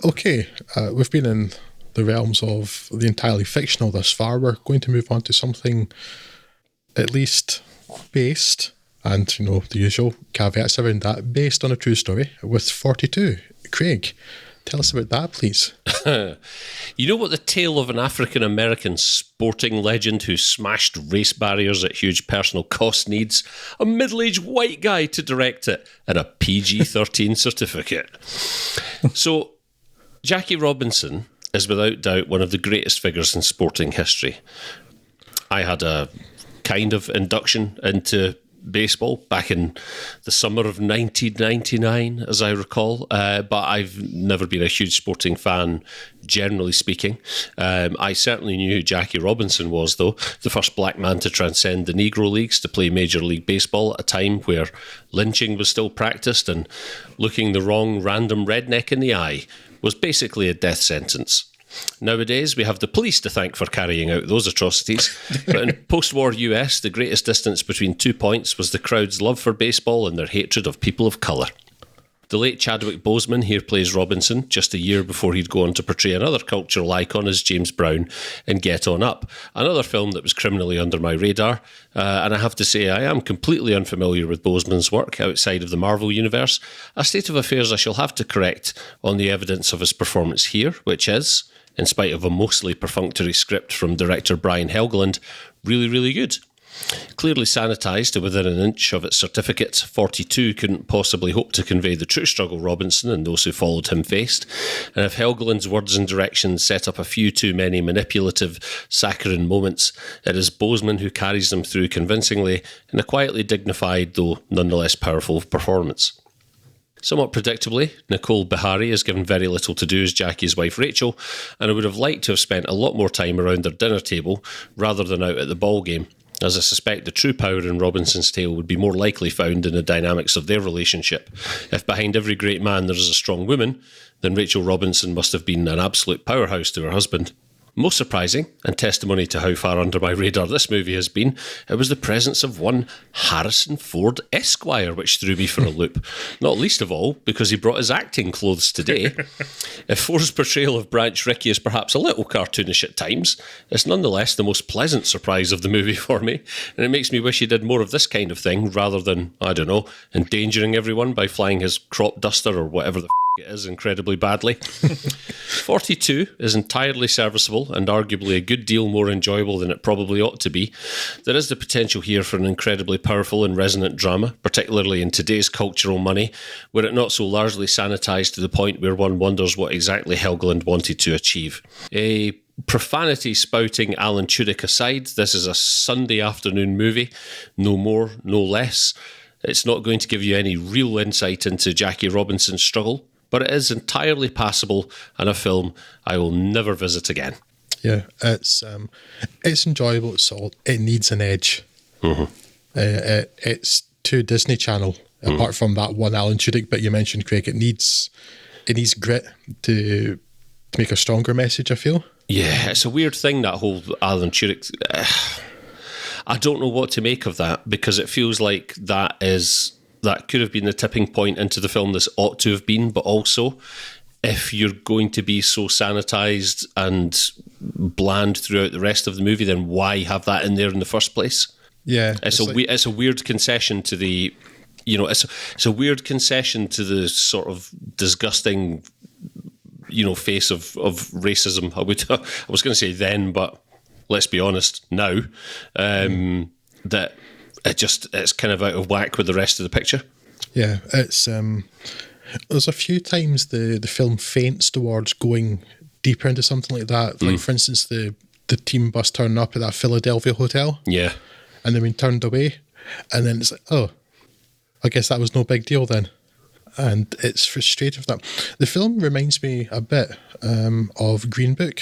Okay, we've been in the realms of the entirely fictional thus far. We're going to move on to something at least based, and the usual caveats around that, based on a true story with 42. Craig, tell us about that, please. You know what the tale of an African-American sporting legend who smashed race barriers at huge personal cost needs? A middle-aged white guy to direct it and a PG-13 certificate. So, Jackie Robinson is without doubt one of the greatest figures in sporting history. I had a kind of induction into baseball back in the summer of 1999, as I recall, but I've never been a huge sporting fan, generally speaking. I certainly knew who Jackie Robinson was, though, the first black man to transcend the Negro Leagues to play Major League Baseball at a time where lynching was still practiced and looking the wrong random redneck in the eye was basically a death sentence. Nowadays, we have the police to thank for carrying out those atrocities. But in post-war US, the greatest distance between 2 points was the crowd's love for baseball and their hatred of people of colour. The late Chadwick Boseman here plays Robinson, just a year before he'd go on to portray another cultural icon as James Brown in Get On Up, another film that was criminally under my radar. And I have to say, I am completely unfamiliar with Boseman's work outside of the Marvel universe, a state of affairs I shall have to correct on the evidence of his performance here, which is, in spite of a mostly perfunctory script from director Brian Helgeland, really, really good. Clearly sanitised to within an inch of its certificate, 42 couldn't possibly hope to convey the true struggle Robinson and those who followed him faced. And if Helgeland's words and directions set up a few too many manipulative, saccharine moments, it is Boseman who carries them through convincingly in a quietly dignified, though nonetheless powerful performance. Somewhat predictably, Nicole Beharie is given very little to do as Jackie's wife Rachel, and I would have liked to have spent a lot more time around their dinner table rather than out at the ball game, as I suspect the true power in Robinson's tale would be more likely found in the dynamics of their relationship. If behind every great man there is a strong woman, then Rachel Robinson must have been an absolute powerhouse to her husband. Most surprising, and testimony to how far under my radar this movie has been, it was the presence of one Harrison Ford Esquire, which threw me for a loop. Not least of all, because he brought his acting clothes today. If Ford's portrayal of Branch Rickey is perhaps a little cartoonish at times, it's nonetheless the most pleasant surprise of the movie for me, and it makes me wish he did more of this kind of thing, rather than, I don't know, endangering everyone by flying his crop duster or whatever the it is incredibly badly. 42 is entirely serviceable and arguably a good deal more enjoyable than it probably ought to be. There is the potential here for an incredibly powerful and resonant drama, particularly in today's cultural money, were it not so largely sanitised to the point where one wonders what exactly Helgeland wanted to achieve. A profanity-spouting Alan Tudyk aside, this is a Sunday afternoon movie, no more, no less. It's not going to give you any real insight into Jackie Robinson's struggle, but it is entirely passable and a film I will never visit again. Yeah, it's enjoyable. It's all. It needs an edge. Mm-hmm. It's too Disney Channel. Apart from that one Alan Tudyk bit you mentioned, Craig, it needs grit to make a stronger message, I feel. Yeah, it's a weird thing, that whole Alan Tudyk. I don't know what to make of that, because it feels like that could have been the tipping point into the film this ought to have been, but also, if you're going to be so sanitised and bland throughout the rest of the movie, then why have that in there in the first place? Yeah. It's a weird concession to the, it's a weird concession to the sort of disgusting, face of racism. I was going to say then, but let's be honest, now, that it's kind of out of whack with the rest of the picture. Yeah, it's there's a few times the film feints towards going deeper into something like that. Like, for instance, the team bus turning up at that Philadelphia hotel. Yeah. And then being turned away. And then it's like, oh, I guess that was no big deal then. And it's frustrating for that. The film reminds me a bit of Green Book.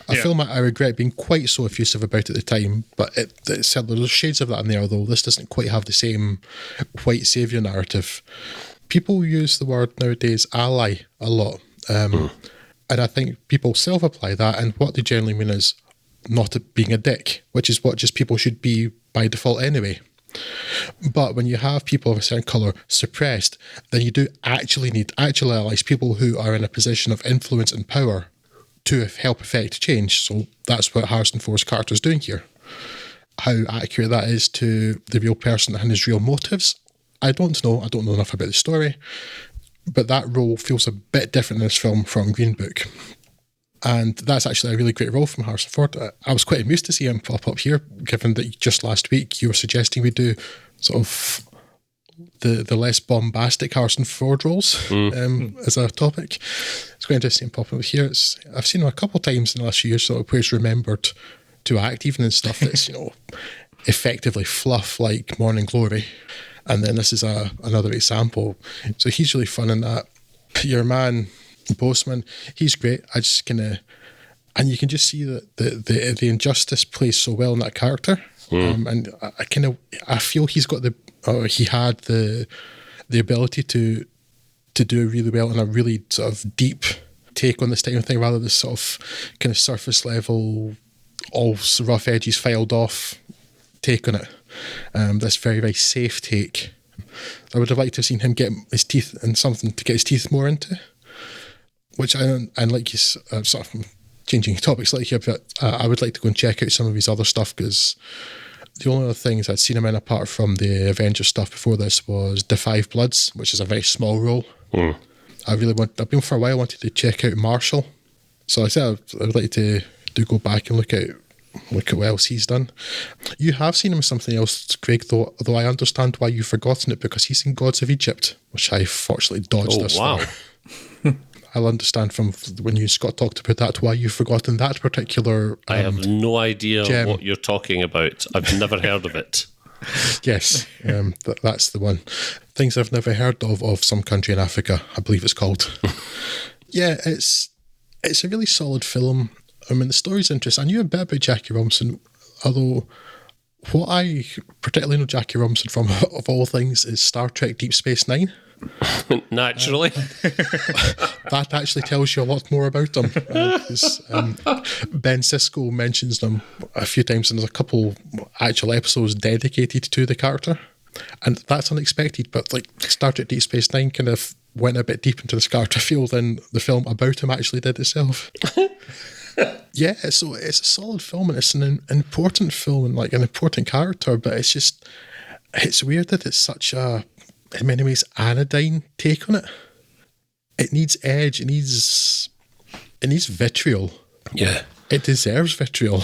A film I regret being quite so effusive about at the time, but it said there's shades of that in there, although this doesn't quite have the same white saviour narrative. People use the word nowadays ally a lot, and I think people self-apply that, and what they generally mean is not being a dick, which is what just people should be by default anyway. But when you have people of a certain colour suppressed, then you do actually need actual allies, people who are in a position of influence and power to help effect change. So that's what Harrison Ford's character is doing here. How accurate that is to the real person and his real motives, I don't know. I don't know enough about the story. But that role feels a bit different in this film from Green Book. And that's actually a really great role from Harrison Ford. I was quite amused to see him pop up here, given that just last week you were suggesting we do sort of the less bombastic Harrison Ford roles as a topic. It's quite interesting popping up here. I've seen him a couple of times in the last few years, sort of where he's remembered to act, even in stuff that's, effectively fluff like Morning Glory. And then this is another example. So he's really fun in that. Your man, Boseman, he's great. And you can just see that the injustice plays so well in that character. And I feel he had the ability to do really well in a really sort of deep take on this type of thing, rather than this sort of kind of surface level, all rough edges filed off take on it. This very, very safe take. I would have liked to have seen him get his teeth in something to get his teeth more into. Which and like you sort of changing topics like here, but I would like to go and check out some of his other stuff, because the only other things I'd seen him in apart from the Avengers stuff before this was The Five Bloods, which is a very small role. I've been for a while wanted to check out Marshall, so I said I would like to go back and look at what else he's done. You have seen him in something else, Craig, though I understand why you've forgotten it, because he's in Gods of Egypt, which I fortunately dodged this far. I'll understand from when you, Scott, talked about that, why you've forgotten that particular I have no idea gem. what you're talking about. I've never heard of it. Yes, that's the one. Things I've never heard of Some Country in Africa, I believe it's called. Yeah, it's a really solid film. I mean, the story's interesting. I knew a bit about Jackie Robinson, although what I particularly know Jackie Robinson from, of all things, is Star Trek Deep Space Nine. Naturally. That actually tells you a lot more about him. Ben Sisko mentions them a few times, and there's a couple actual episodes dedicated to the character. And that's unexpected, but like Star Trek Deep Space Nine kind of went a bit deep into this character field than the film about him actually did itself. Yeah, so it's a solid film, and it's an important film and like an important character, but it's weird that it's such a, in many ways, anodyne take on it. It needs edge, it needs vitriol. Yeah. It deserves vitriol.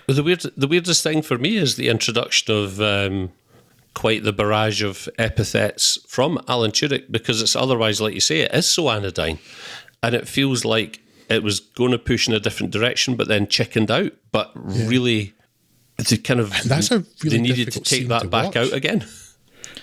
Well, the weirdest thing for me is the introduction of quite the barrage of epithets from Alan Tudyk, because it's otherwise, like you say, it is so anodyne. And it feels like it was going to push in a different direction, but then chickened out. But really, they they needed to take that back out again.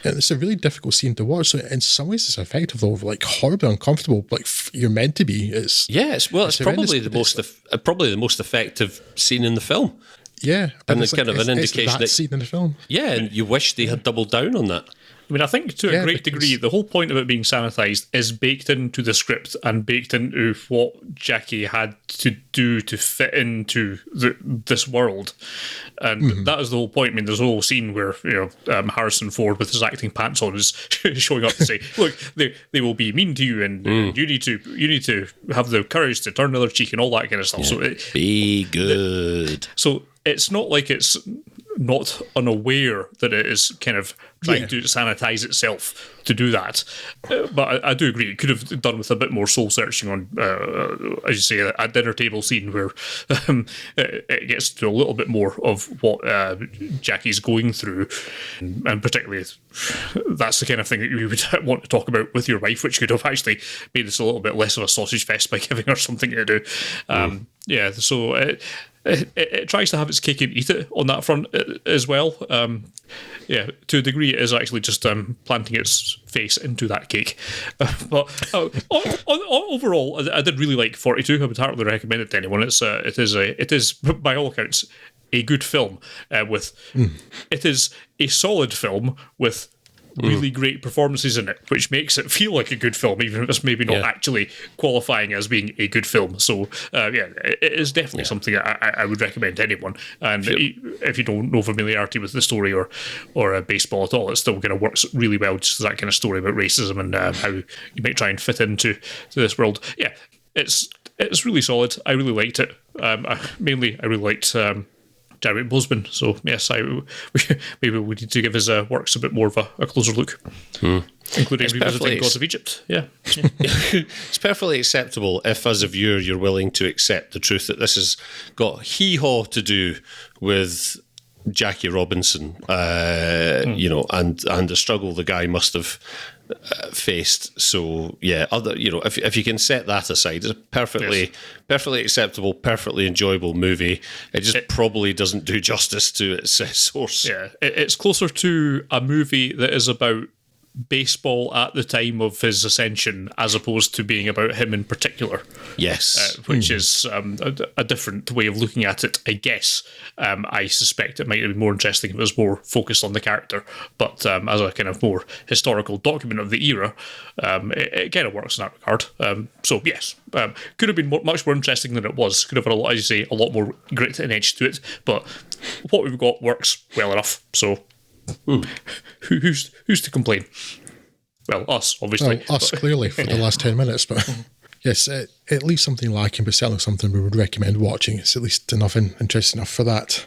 And it's a really difficult scene to watch. So in some ways, it's effective, though, like horribly uncomfortable. Like you're meant to be. It's probably the most effective scene in the film. Yeah, and it's kind of an indication that scene in the film. Yeah, and you wish they had doubled down on that. I mean, I think to a great degree, the whole point of it being sanitised is baked into the script and baked into what Jackie had to do to fit into this world. And that is the whole point. I mean, there's a whole scene where Harrison Ford with his acting pants on is showing up to say, "Look, they will be mean to you, and you need to have the courage to turn the other cheek and all that kind of stuff." Yeah. So be good. So it's not like it's not unaware that it is kind of trying to sanitize itself to do that. But I do agree, it could have done with a bit more soul searching on, as you say, a dinner table scene where it gets to a little bit more of what Jackie's going through. And particularly, that's the kind of thing that you would want to talk about with your wife, which could have actually made this a little bit less of a sausage fest by giving her something to do. Yeah, so it tries to have its cake and eat it on that front as well. Yeah, to a degree, it is actually just planting its face into that cake. But overall, I did really like 42. I would heartily recommend it to anyone. It is by all accounts a good film. It is a solid film with really great performances in it, which makes it feel like a good film, even if it's maybe not actually qualifying as being a good film. So, it is definitely something I would recommend to anyone. And if you don't know familiarity with the story or baseball at all, it still kind of works really well, just that kind of story about racism and how you might try and fit into this world. Yeah, it's really solid. I really liked it. I really liked Chadwick Boseman. So yes, maybe we need to give his works a bit more of a closer look, including revisiting Gods of Egypt. Yeah, it's perfectly acceptable if, as a viewer, you're willing to accept the truth that this has got hee-haw to do with Jackie Robinson, and the struggle the guy must have faced. So yeah, if you can set that aside, it's a perfectly acceptable, perfectly enjoyable movie. It just probably doesn't do justice to its source. Yeah, it's closer to a movie that is about baseball at the time of his ascension, as opposed to being about him in particular. Yes, which is a different way of looking at it, I guess. I suspect it might be more interesting if it was more focused on the character, but as a kind of more historical document of the era, it kind of works in that regard. So yes, could have been much more interesting than it was. Could have had a lot, as you say, a lot more grit and edge to it, but what we've got works well enough. So. Who's to complain? Well, us, obviously. Well, us, clearly, for the last 10 minutes. But yes, it leaves something lacking, but certainly something we would recommend watching. It's at least enough interesting enough for that.